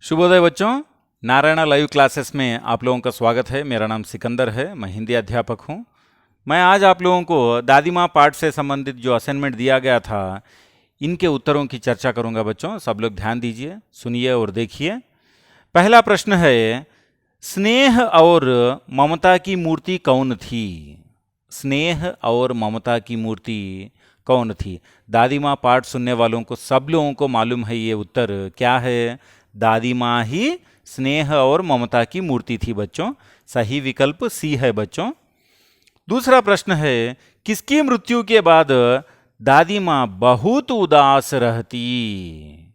शुभोदय बच्चों। Narayana live classes में आप लोगों का स्वागत है। मेरा नाम सिकंदर है, मैं हिंदी अध्यापक हूं। मैं आज आप लोगों को दादी माँ पाठ से संबंधित जो असाइनमेंट दिया गया था, इनके उत्तरों की चर्चा करूंगा। बच्चों सब लोग ध्यान दीजिए, सुनिए और देखिए। पहला प्रश्न है, स्नेह और ममता की मूर्ति कौन थी? स्नेह और ममता की मूर्ति कौन थी? दादी माँ पाठ सुनने वालों को, सब लोगों को मालूम है ये उत्तर क्या है। दादी माँ ही स्नेह और ममता की मूर्ति थी बच्चों। सही विकल्प सी है बच्चों। दूसरा प्रश्न है, किसकी मृत्यु के बाद दादी माँ बहुत उदास रहती?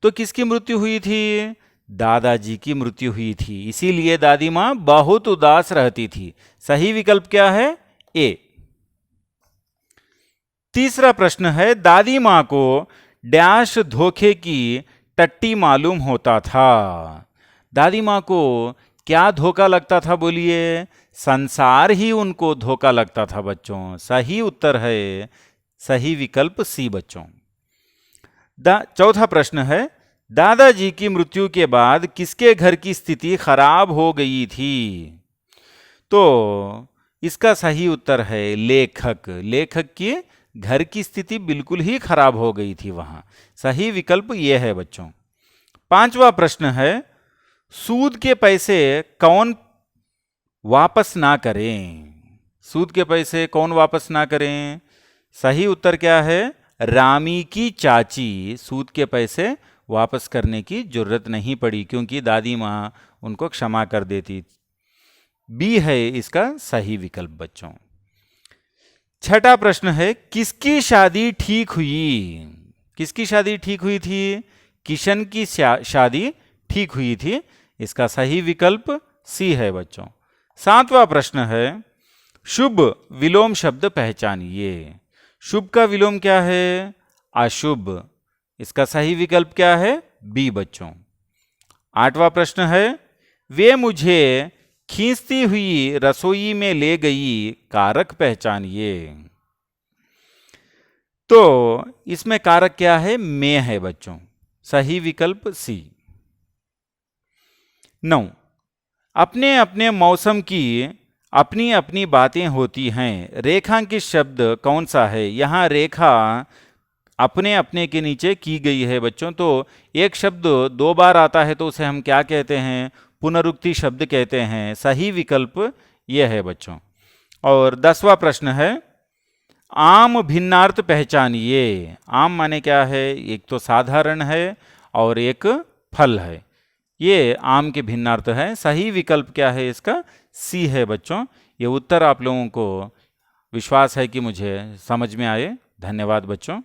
तो किसकी मृत्यु हुई थी? दादाजी की मृत्यु हुई थी, इसीलिए दादी माँ बहुत उदास रहती थी। सही विकल्प क्या है? ए। तीसरा प्रश्न है, दादी माँ को डैश धोखे की टट्टी मालूम होता था? दादी माँ को क्या धोखा लगता था? बोलिए। संसार ही उनको धोखा लगता था बच्चों। सही उत्तर है सही विकल्प सी बच्चों। चौथा प्रश्न है, दादाजी की मृत्यु के बाद किसके घर की स्थिति खराब हो गई थी? तो इसका सही उत्तर है लेखक। लेखक की घर की स्थिति बिल्कुल ही खराब हो गई थी वहां। सही विकल्प यह है बच्चों। पांचवा प्रश्न है, सूद के पैसे कौन वापस ना करें? सूद के पैसे कौन वापस ना करें? सही उत्तर क्या है? रामी की चाची। सूद के पैसे वापस करने की जरूरत नहीं पड़ी, क्योंकि दादी माँ उनको क्षमा कर देती। बी है इसका सही विकल्प बच्चों। छठा प्रश्न है, किसकी शादी ठीक हुई? किसकी शादी ठीक हुई थी? किशन की शादी ठीक हुई थी। इसका सही विकल्प सी है बच्चों। सातवां प्रश्न है, शुभ विलोम शब्द पहचानिए। शुभ का विलोम क्या है? अशुभ। इसका सही विकल्प क्या है? बी बच्चों। आठवां प्रश्न है, वे मुझे खींचती हुई रसोई में ले गई, कारक पहचानिए। तो इसमें कारक क्या है? में है बच्चों। सही विकल्प सी। 9, अपने अपने मौसम की अपनी अपनी बातें होती हैं। रेखांकित शब्द कौन सा है? यहां रेखा अपने अपने के नीचे की गई है बच्चों। तो एक शब्द दो बार आता है तो उसे हम क्या कहते हैं? पुनरुक्ति शब्द कहते हैं। सही विकल्प यह है बच्चों। और 10वां प्रश्न है, आम भिन्नार्थ पहचानिए। आम माने क्या है? एक तो साधारण है और एक फल है। ये आम के भिन्नार्थ है। सही विकल्प क्या है इसका? सी है बच्चों। ये उत्तर आप लोगों को विश्वास है कि मुझे समझ में आए। धन्यवाद बच्चों।